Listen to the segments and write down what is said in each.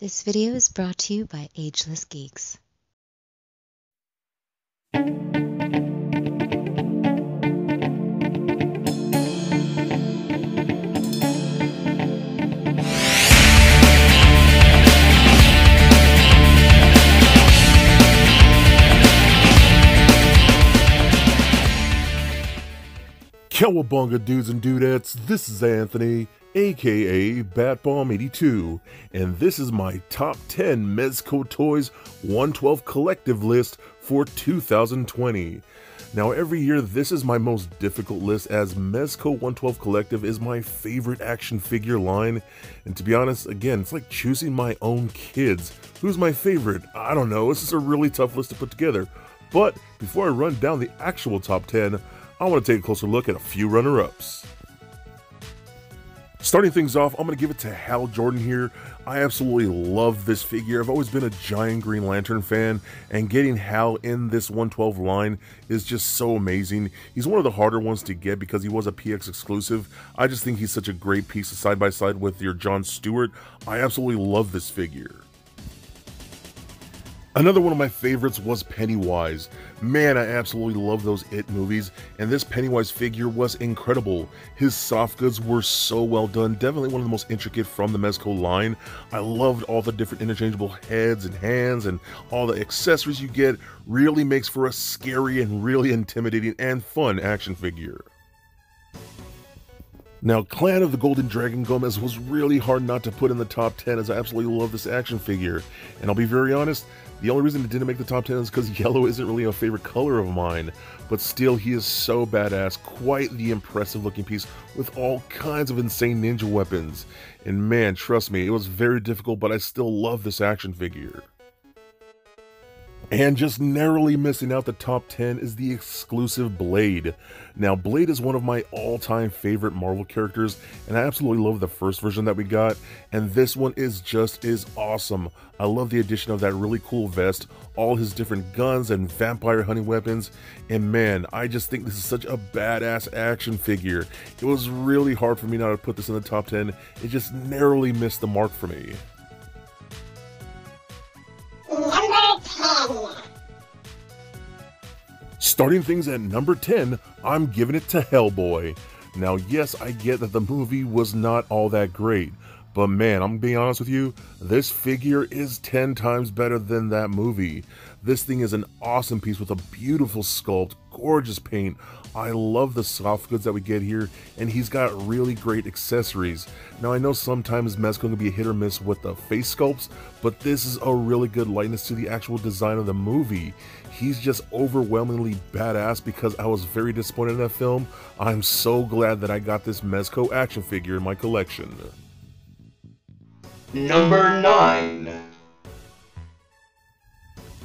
This video is brought to you by Ageless Geeks. Cowabunga dudes and dudettes, this is Anthony, aka BatBomb82, and this is my top 10 Mezco Toyz 112 collective list for 2020. Now every year this is my most difficult list as Mezco 112 Collective is my favorite action figure line, and to be honest, again, it's like choosing my own kids. Who's my favorite? I don't know, this is a really tough list to put together, but before I run down the actual top 10, I want to take a closer look at a few runner-ups. Starting things off, I'm going to give it to Hal Jordan here. I absolutely love this figure. I've always been a giant Green Lantern fan, and getting Hal in this 112 line is just so amazing. He's one of the harder ones to get because he was a PX exclusive. I just think he's such a great piece side by side with your John Stewart. I absolutely love this figure. Another one of my favorites was Pennywise. Man, I absolutely love those It movies, and this Pennywise figure was incredible. His soft goods were so well done, definitely one of the most intricate from the Mezco line. I loved all the different interchangeable heads and hands and all the accessories you get. Really makes for a scary and really intimidating and fun action figure. Now, Clan of the Golden Dragon Gomez was really hard not to put in the top 10 as I absolutely love this action figure. And I'll be very honest, the only reason it didn't make the top 10 is because yellow isn't really a favorite color of mine. But still, he is so badass, quite the impressive looking piece with all kinds of insane ninja weapons. And man, trust me, it was very difficult, but I still love this action figure. And just narrowly missing out the top 10 is the exclusive Blade. Now, Blade is one of my all-time favorite Marvel characters, and I absolutely love the first version that we got, and this one is just as awesome. I love the addition of that really cool vest, all his different guns and vampire hunting weapons, and man, I just think this is such a badass action figure. It was really hard for me not to put this in the top 10, it just narrowly missed the mark for me. Starting things at number 10, I'm giving it to Hellboy. Now yes, I get that the movie was not all that great, but man, I'm being honest with you, this figure is 10 times better than that movie. This thing is an awesome piece with a beautiful sculpt, gorgeous paint. I love the soft goods that we get here, and he's got really great accessories. Now I know sometimes Mezco can be a hit or miss with the face sculpts, but this is a really good likeness to the actual design of the movie. He's just overwhelmingly badass because I was very disappointed in that film. I'm so glad that I got this Mezco action figure in my collection. Number 9.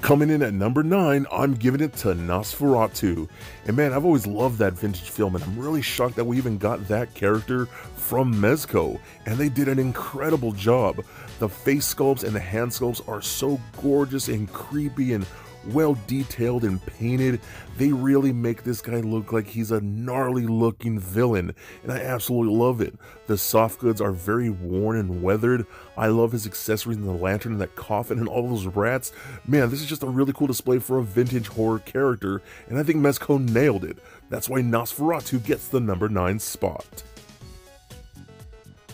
Coming in at number 9, I'm giving it to Nessferatu. And man, I've always loved that vintage film, and I'm really shocked that we even got that character from Mezco. And they did an incredible job. The face sculpts and the hand sculpts are so gorgeous and creepy and well detailed and painted. They really make this guy look like he's a gnarly looking villain, and I absolutely love it. The soft goods are very worn and weathered. I love his accessories and the lantern and that coffin and all those rats. Man, this is just a really cool display for a vintage horror character, and I think Mezco nailed it. That's why Nessferatu gets the number 9 spot.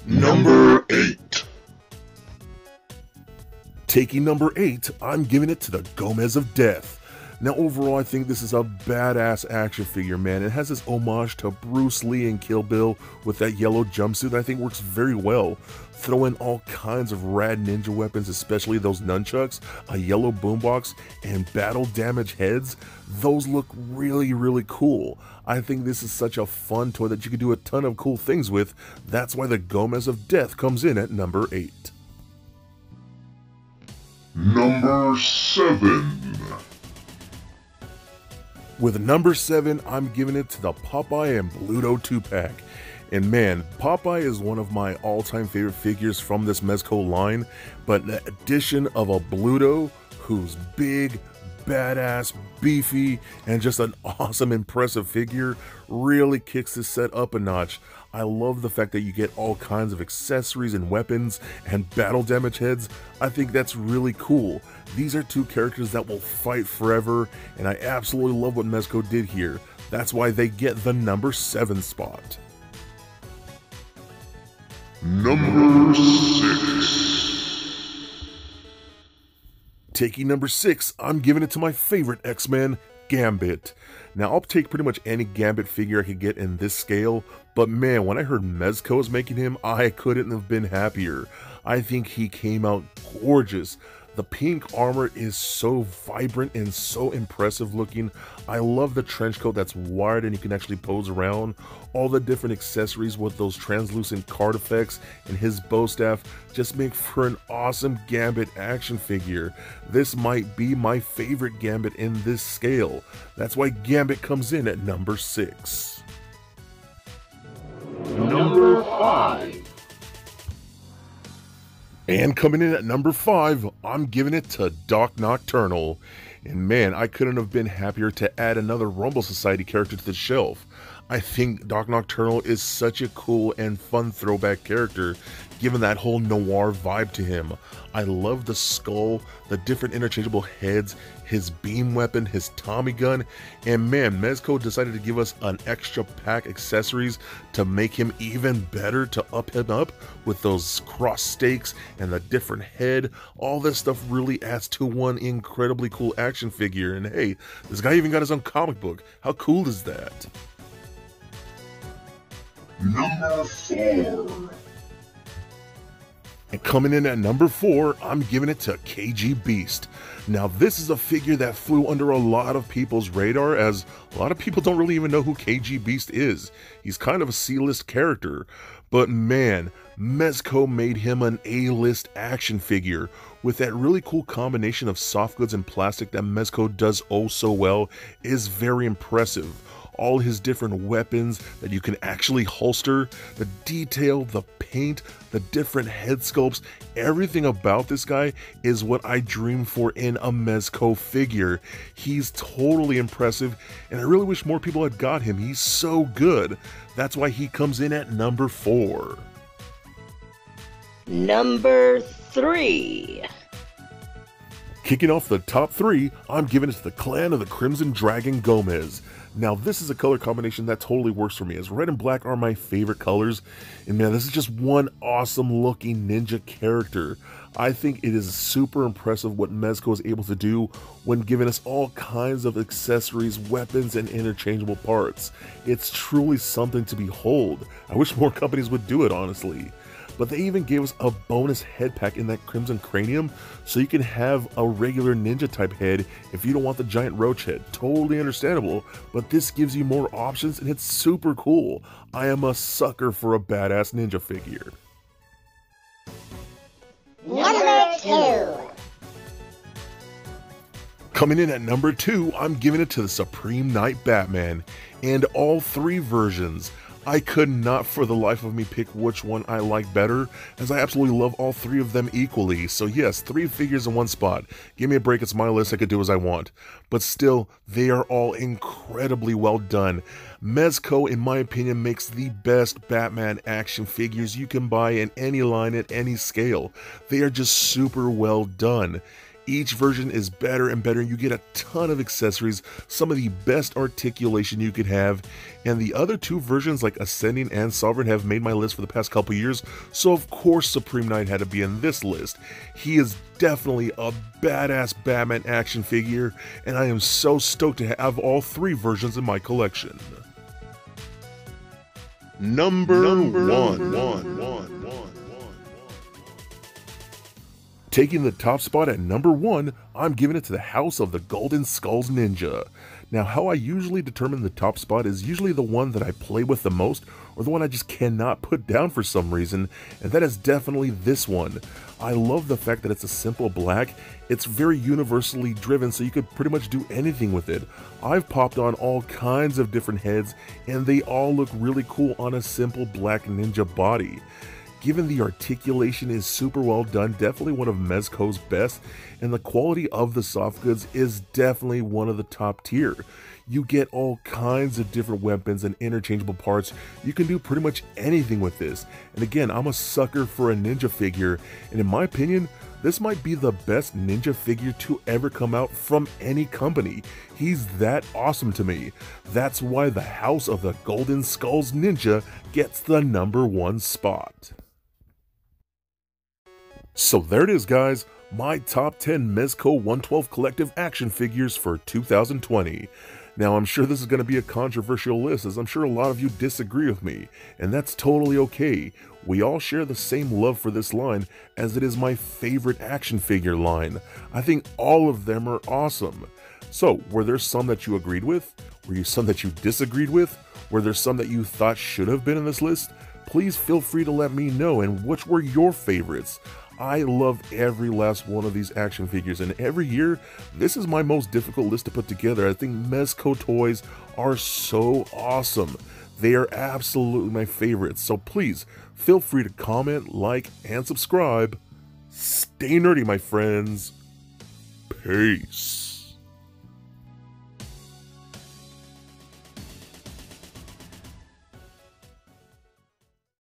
Number 8. Taking number 8, I'm giving it to the Gomez of Death. Now overall, I think this is a badass action figure, man. It has this homage to Bruce Lee and Kill Bill with that yellow jumpsuit that I think works very well. Throw in all kinds of rad ninja weapons, especially those nunchucks, a yellow boombox, and battle damage heads. Those look really, really cool. I think this is such a fun toy that you can do a ton of cool things with. That's why the Gomez of Death comes in at number 8. Number 7. With number 7, I'm giving it to the Popeye and Pluto 2-pack. And man, Popeye is one of my all-time favorite figures from this Mezco line, but the addition of a Pluto who's big, badass, beefy, and just an awesome, impressive figure really kicks this set up a notch. I love the fact that you get all kinds of accessories and weapons and battle damage heads. I think that's really cool. These are two characters that will fight forever, and I absolutely love what Mezco did here. That's why they get the number 7 spot. Number 6. Taking number 6, I'm giving it to my favorite X-Men, Gambit. Now, I'll take pretty much any Gambit figure I could get in this scale, but man, when I heard Mezco was making him, I couldn't have been happier. I think he came out gorgeous. The pink armor is so vibrant and so impressive looking. I love the trench coat that's wired and you can actually pose around. All the different accessories with those translucent card effects and his bow staff just make for an awesome Gambit action figure. This might be my favorite Gambit in this scale. That's why Gambit comes in at number 6. Number 5. And coming in at number 5, I'm giving it to Doc Nocturnal. And man, I couldn't have been happier to add another Rumble Society character to the shelf. I think Doc Nocturnal is such a cool and fun throwback character, given that whole noir vibe to him. I love the skull, the different interchangeable heads, his beam weapon, his Tommy gun, and man, Mezco decided to give us an extra pack accessories to make him even better, to up him up with those cross stakes and the different head. All this stuff really adds to one incredibly cool action figure, and hey, this guy even got his own comic book. How cool is that? Number 4. And coming in at number 4, I'm giving it to KG Beast. Now this is a figure that flew under a lot of people's radar, as a lot of people don't really even know who KG Beast is. He's kind of a C-list character, but man, Mezco made him an A-list action figure with that really cool combination of soft goods and plastic that Mezco does oh so well. Is very impressive. All his different weapons that you can actually holster, the detail, the paint, the different head sculpts, everything about this guy is what I dream for in a Mezco figure. He's totally impressive, and I really wish more people had got him. He's so good. That's why he comes in at number 4. Number 3. Kicking off the top 3, I'm giving it to the Clan of the Crimson Dragon Gomez. Now this is a color combination that totally works for me, as red and black are my favorite colors, and man, this is just one awesome looking ninja character. I think it is super impressive what Mezco is able to do when giving us all kinds of accessories, weapons, and interchangeable parts. It's truly something to behold. I wish more companies would do it, honestly. But they even gave us a bonus head pack in that Crimson Cranium, so you can have a regular ninja type head if you don't want the giant roach head. Totally understandable, but this gives you more options and it's super cool. I am a sucker for a badass ninja figure. Number 2. Coming in at number 2, I'm giving it to the Supreme Knight Batman, and all 3 versions. I could not for the life of me pick which one I like better, as I absolutely love all 3 of them equally. So yes, 3 figures in one spot. Give me a break, it's my list, I could do as I want. But still, they are all incredibly well done. Mezco, in my opinion, makes the best Batman action figures you can buy in any line at any scale. They are just super well done. Each version is better and better. You get a ton of accessories, some of the best articulation you could have, and the other 2 versions like Ascending and Sovereign have made my list for the past couple years, so of course Supreme Knight had to be in this list. He is definitely a badass Batman action figure, and I am so stoked to have all 3 versions in my collection. Number 1. Taking the top spot at number 1, I'm giving it to the House of the Golden Skulls Ninja. Now, how I usually determine the top spot is usually the one that I play with the most, or the one I just cannot put down for some reason, and that is definitely this one. I love the fact that it's a simple black. It's very universally driven, so you could pretty much do anything with it. I've popped on all kinds of different heads, and they all look really cool on a simple black ninja body. given the articulation is super well done, definitely one of Mezco's best, and the quality of the soft goods is definitely one of the top tier. You get all kinds of different weapons and interchangeable parts. You can do pretty much anything with this. And again, I'm a sucker for a ninja figure, and in my opinion, this might be the best ninja figure to ever come out from any company. He's that awesome to me. That's why the House of the Golden Skulls Ninja gets the #1 spot. So there it is, guys. My top 10 Mezco 112 collective action figures for 2020. Now, I'm sure this is going to be a controversial list, as I'm sure a lot of you disagree with me, and that's totally okay. We all share the same love for this line, as it is my favorite action figure line. I think all of them are awesome. So, were there some that you agreed with? Were there some that you disagreed with? Were there some that you thought should have been in this list? Please feel free to let me know, and which were your favorites? I love every last one of these action figures, and every year, this is my most difficult list to put together. I think Mezco toys are so awesome. They are absolutely my favorites, so please feel free to comment, like, and subscribe. Stay nerdy, my friends. Peace.